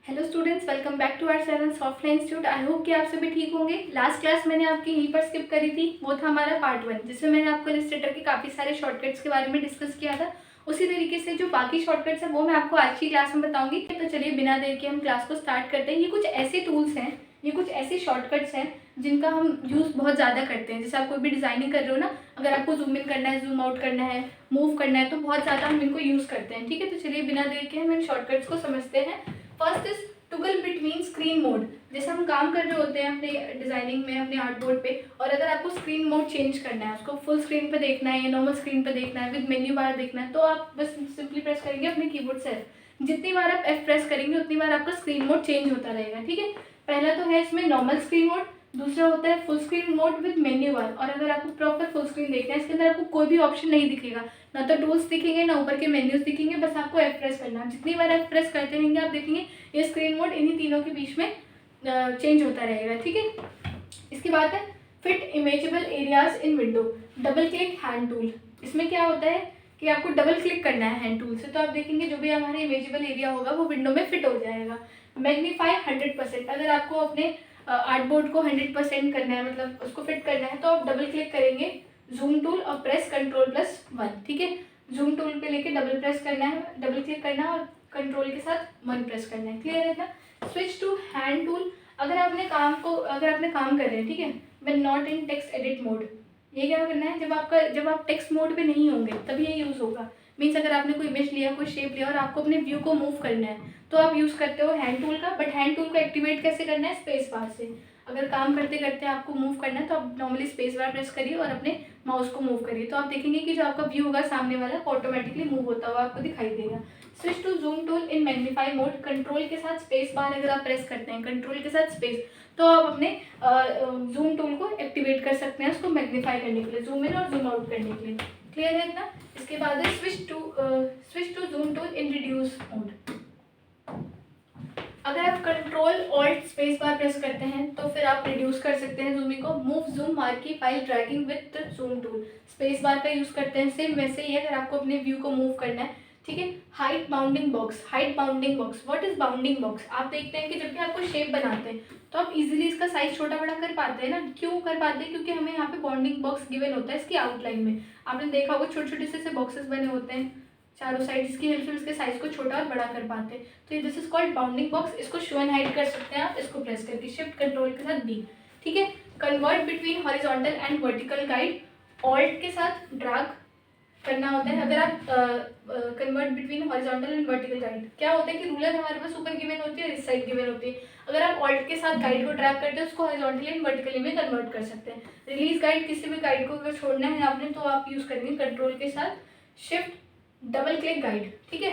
Hello students, welcome back to our channel Softline Institute. I hope कि आप सभी ठीक होंगे। लास्ट क्लास मैंने आपकी यहीं पर स्किप करी थी, वो था हमारा पार्ट 1, जिसमें मैंने आपको इलस्ट्रेटर के काफ़ी सारे शॉर्टकट्स के बारे में डिस्कस किया था। उसी तरीके से जो बाकी शॉर्टकट्स हैं वो मैं आपको आज की क्लास में बताऊंगी। तो चलिए बिना देर के हम क्लास को स्टार्ट करते हैं। ये कुछ ऐसे टूल्स हैं, ये कुछ ऐसे शॉर्टकट्स हैं जिनका हम यूज़ बहुत ज़्यादा करते हैं। जैसे आप कोई भी डिज़ाइनिंग कर रहे हो ना, अगर आपको जूम इन करना है, जूम आउट करना है, मूव करना है, तो बहुत ज़्यादा हम इनको यूज़ करते हैं। ठीक है, तो चलिए बिना देर के हम इन शॉर्टकट्स को समझते हैं। First is toggle between screen mode. जैसे हम काम कर रहे होते हैं अपने डिजाइनिंग में, अपने आर्टबोर्ड पे, और अगर आपको स्क्रीन मोड चेंज करना है, उसको फुल स्क्रीन पे देखना है या नॉर्मल स्क्रीन पे देखना है, विद मेन्यू बार देखना है, तो आप बस सिंपली प्रेस करेंगे अपने कीबोर्ड से F। जितनी बार आप F प्रेस करेंगे उतनी बार आपका स्क्रीन मोड चेंज होता रहेगा। ठीक है, पहला तो है इसमें नॉर्मल स्क्रीन मोड, दूसरा होता है full screen mode with menu bar. और अगर आपको प्रॉपर फुल स्क्रीन देखना है, इसके अंदर आपको कोई भी ऑप्शन नहीं दिखेगा, ना तो टूल्स दिखेंगे ना ऊपर के मेन्यूज दिखेंगे, बस आपको F प्रेस करना है। जितनी बार F प्रेस करते रहेंगे आप देखेंगे ये स्क्रीन मोड इन्हीं तीनों के बीच में चेंज होता रहेगा। ठीक है, इसके बाद है fit imageable areas in window, double click hand tool. इसमें क्या होता है कि आपको डबल क्लिक करना है हैंड टूल से, तो आप देखेंगे जो भी हमारा इमेजेबल एरिया होगा वो विंडो में फिट हो जाएगा। मैग्नीफाई 100%, अगर आपको अपने आर्टबोर्ड को 100% करना है, मतलब उसको फिट करना है, तो आप डबल क्लिक करेंगे जूम टूल और प्रेस Ctrl+1। ठीक है, जूम टूल पे लेके डबल प्रेस करना है, डबल क्लिक करना है और कंट्रोल के साथ 1 प्रेस करना है। क्लियर है ना। स्विच टू हैंड टूल, अगर आपने काम कर रहे हैं, ठीक है, when not in text edit mode. ये क्या करना है, जब आप टेक्स्ट मोड पे नहीं होंगे तभी ये यूज़ होगा। मीन्स अगर आपने कोई इमेज लिया, कोई शेप लिया और आपको अपने व्यू को मूव करना है, तो आप यूज़ करते हो हैंड टूल का। बट हैंड टूल को एक्टिवेट कैसे करना है, स्पेस बार से। अगर काम करते करते आपको मूव करना है तो आप नॉर्मली स्पेस बार प्रेस करिए और अपने माउस को मूव करिए, तो आप देखेंगे कि जो आपका व्यू होगा सामने वाला ऑटोमेटिकली मूव होता हुआ आपको दिखाई देगा। Switch to zoom tool in magnify mode, control के साथ स्पेस बार अगर आप प्रेस करते हैं, कंट्रोल के साथ स्पेस, तो आप अपने जूम टूल को एक्टिवेट कर सकते हैं, उसको मैग्नीफाई करने के लिए, जूम इन और जूम आउट करने के लिए। क्लियर है ना। इसके बाद है switch to zoom tool in reduce mode. अगर आप control alt space bar press करते हैं तो फिर आप रिड्यूस कर सकते हैं जूमिंग को। Move zoom marquee file dragging with the zoom tool, space bar का यूज करते हैं। सेम वैसे ही है अगर आपको अपने व्यू को मूव करना है। ठीक है, height bounding box. What is bounding box. आप देखते हैं कि जब भी आपको शेप बनाते हैं तो आप इजीली इसका साइज छोटा बड़ा कर पाते हैं ना। क्यों कर पाते हैं, क्योंकि हमें यहाँ पे बाउंडिंग बॉक्स गिवन होता है इसकी आउटलाइन में। आपने देखा होगा छोटे छोटे से बॉक्सेस बने होते हैं चारों साइड, जिसकी हेल्प से इसके साइज को छोटा और बड़ा कर पाते हैं। तो this is called bounding box. इसको शो एंड हाइड कर सकते हैं आप इसको प्रेस करके, शिफ्ट कंट्रोल के साथ B। ठीक है, convert between horizontal and vertical guide, alt के साथ ड्रैग करना होता है। अगर आप convert between horizontal and vertical guide, क्या होता है कि रूलर हमारे पास ऊपर गिवन होती है और इस साइड गिवन होती है। अगर आप ऑल्ट के साथ गाइड को ड्रैग करते हैं उसको हॉरिजॉन्टली एंड वर्टिकली में कन्वर्ट कर सकते हैं। रिलीज गाइड, किसी भी गाइड को अगर छोड़ना है आपने तो आप यूज करेंगे कंट्रोल के साथ शिफ्ट डबल क्लिक गाइड। ठीक है,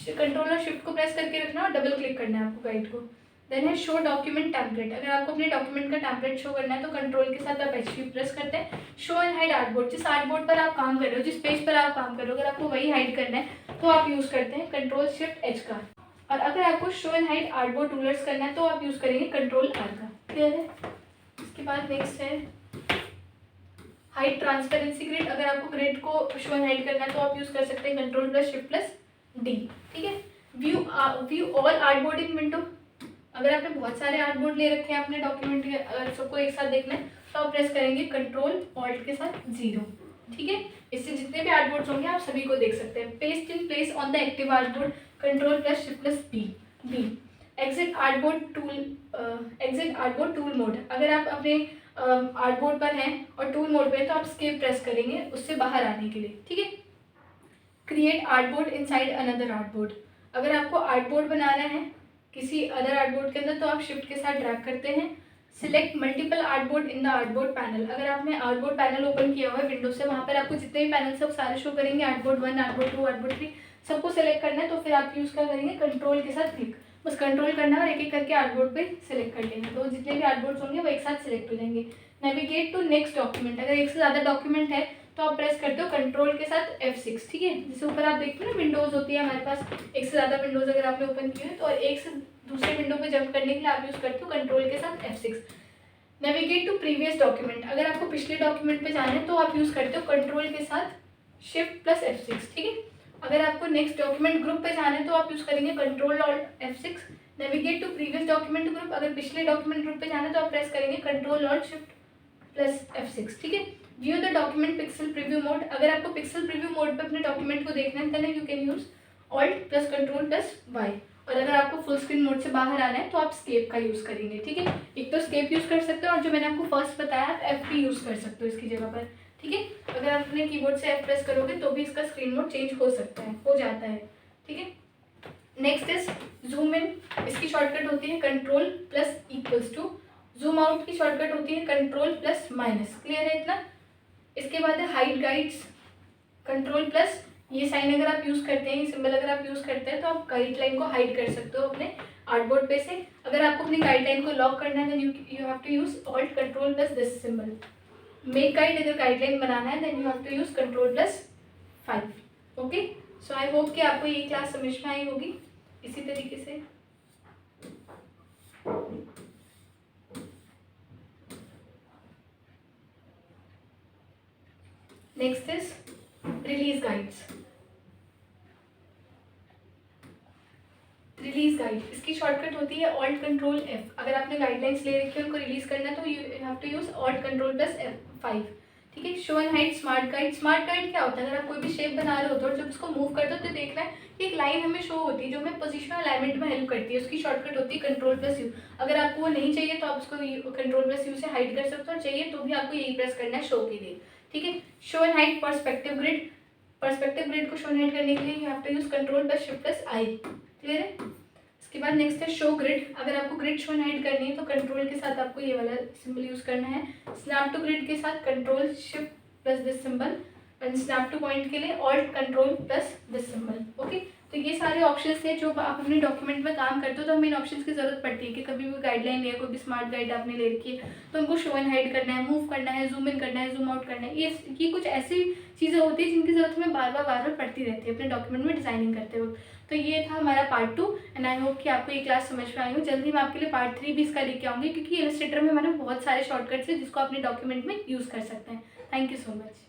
कंट्रोल और शिफ्ट को प्रेस करके रखना और डबल क्लिक करना है आपको गाइड को। देन है शो डॉक्यूमेंट टेम्पलेट। अगर आपको अपने डॉक्यूमेंट का टेम्पलेट शो करना है तो कंट्रोल के साथ आप एस्केप प्रेस करते हैं। शो एंड हाइड आर्टबोर्ड, जिस आर्टबोर्ड पर आप काम कर रहे हो, जिस पेज पर आप काम कर रहे हो, अगर आपको वही हाइड करना है तो आप यूज करते हैं कंट्रोल शिफ्ट H का। और अगर आपको show and hide artboard rulers करना है तो आप यूज करेंगे कंट्रोल R का। क्लियर है। इसके बाद नेक्स्ट है हाइड ट्रांसपेरेंसी ग्रिड। अगर आपको ग्रिड को शो एंड हाइड करना है तो आप यूज कर सकते हैं control plus shift plus D। ठीक है, व्यू ऑल आर्टबोर्ड इन विंडो। अगर आपने बहुत सारे आर्टबोर्ड ले रखे हैं अपने डॉक्यूमेंट के, अगर सबको एक साथ देखना है तो आप प्रेस करेंगे कंट्रोल ऑल्ट के साथ 0। ठीक है, इससे जितने भी आर्टबोर्ड्स होंगे आप सभी को देख सकते हैं। Paste in place on the active artboard, control plus shift plus B। Exit artboard tool mode. अगर आप अपने आर्टबोर्ड पर हैं और टूल मोड पे हैं तो आप स्केप प्रेस करेंगे उससे बाहर आने के लिए। ठीक है, create artboard inside another artboard. अगर आपको आर्टबोर्ड बनाना है किसी अदर आर्टबोर्ड के अंदर तो आप शिफ्ट के साथ ड्रैग करते हैं। Select multiple artboard in the artboard panel. अगर आपने आर्टबोर्ड पैनल ओपन किया हुआ है विंडो से, वहाँ पर आपको जितने भी पैनल सब सारे शो करेंगे, आर्टबोर्ड 1, आर्टबोर्ड 2, आर्टबोर्ड 3, सबको सेलेक्ट करना है तो फिर आप यूज़ क्या करेंगे, कंट्रोल के साथ क्लिक। बस कंट्रोल करना है और एक एक करके आर्टबोर्ड पे सिलेक्ट कर लेंगे, तो जितने भी आर्टबोर्ड्स होंगे वो एक साथ सिलेक्ट हो जाएंगे। Navigate to next document. अगर एक से ज़्यादा डॉक्यूमेंट है तो आप प्रेस करते हो कंट्रोल के साथ F6। ठीक है, जैसे ऊपर आप देखते हो ना विंडोज़ होती है हमारे पास, एक से ज़्यादा विंडोज़ अगर आपने ओपन किए हैं तो एक से दूसरे विंडो पे जंप करने के लिए आप यूज़ करते हो कंट्रोल के साथ F6। Navigate to previous document. अगर आपको पिछले डॉक्यूमेंट पे जाना है तो आप यूज़ करते हो कंट्रोल के साथ शिफ्ट प्लस F6। ठीक है, अगर आपको नेक्स्ट डॉक्यूमेंट ग्रुप पे जाना है तो आप यूज़ करेंगे कंट्रोल और F6। Navigate to previous document group, अगर पिछले डॉक्यूमेंट ग्रुप पे जाना है तो आप प्रेस करेंगे कंट्रोल और शिफ्ट प्लस F6, ठीक है। View the document pixel preview mode, अगर आपको पिक्सल प्रीव्यू मोड पे अपने डॉक्यूमेंट को देखना है then you can use alt plus control plus Y, और अगर आपको फुल स्क्रीन मोड से बाहर आना है तो आप स्केप का यूज़ करेंगे, ठीक है। एक तो स्केप यूज़ कर सकते हो और जो मैंने आपको फर्स्ट बताया आप F भी यूज़ कर सकते हो इसकी जगह पर, ठीक है। अगर आप अपने कीबोर्ड से F प्रेस करोगे तो भी इसका स्क्रीन मोड चेंज हो सकता है, हो जाता है, ठीक है। नेक्स्ट इज जूम इन, इसकी शॉर्टकट होती है control plus equals to. Zoom out की शॉर्टकट होती है कंट्रोल प्लस माइनस, क्लियर है इतना। इसके बाद है हाइड गाइड्स, कंट्रोल प्लस ये साइन अगर आप यूज़ करते हैं, ये सिंबल अगर आप यूज़ करते हैं तो आप गाइडलाइन को हाइड कर सकते हो अपने आर्टबोर्ड पे से। अगर आपको अपनी गाइडलाइन को लॉक करना है then you have to use alt control plus this symbol. Make guide, अगर गाइडलाइन बनाना है then you have to use control plus 5, okay. So I hope कि आपको ये क्लास समझ में आई होगी। इसी तरीके से next is release guides. Release guide, इसकी शॉर्टकट होती है ऑल्ट कंट्रोल F। अगर आपने गाइडलाइंस ले रखी है उनको रिलीज करना है तो you have to use alt control plus F5, ठीक है। Show and hide smart guide, smart guide क्या होता है, अगर आप कोई भी शेप बना रहे हो तो जब उसको मूव करते हो तो देखना है कि एक लाइन हमें शो होती है जो हमें पोजिशन अलाइनमेंट में हेल्प करती है, उसकी शॉर्टकट होती है कंट्रोल प्लस U। अगर आपको वो नहीं चाहिए तो आप उसको कंट्रोल प्लस U से हाइड कर सकते हो, और चाहिए तो भी आपको यही प्रेस करना है शो के लिए, ठीक है। Show and hide perspective grid, perspective grid को शो एंड हाइड करने के लिए you have to use control plus shift plus I, clear है। इसके बाद नेक्स्ट है शो ग्रिड, अगर आपको ग्रिड शो एंड हाइड करनी है तो कंट्रोल के साथ आपको ये वाला सिंबल यूज करना है। स्नैप टू ग्रिड के साथ control shift plus this symbol, and snap two point के लिए alt control plus this symbol, okay. तो ये सारे ऑप्शंस थे जो आप अपने डॉक्यूमेंट में काम करते हो तो हमें इन ऑप्शंस की जरूरत पड़ती है कि कभी भी गाइडलाइन है, कोई भी स्मार्ट गाइड आपने ले रखी है तो उनको शो एंड हाइड करना है, मूव करना है, जूम इन करना है, जूम आउट करना है। ये कुछ ऐसी चीज़ें होती है जिनकी जरूरत हमें बार बार पड़ती रहती है अपने डॉक्यूमेंट में डिजाइनिंग करते वक्त। तो ये था हमारा पार्ट 2 एंड आई होप कि आपको ये क्लास समझ में आई हो। जल्दी मैं आपके लिए पार्ट 3 भी इसका लेके आऊँगी क्योंकि इलस्ट्रेटर में मैंने बहुत सारे शॉर्टकट्स हैं जिसको अपने डॉक्यूमेंट में यूज़ कर सकते हैं। Thank you so much.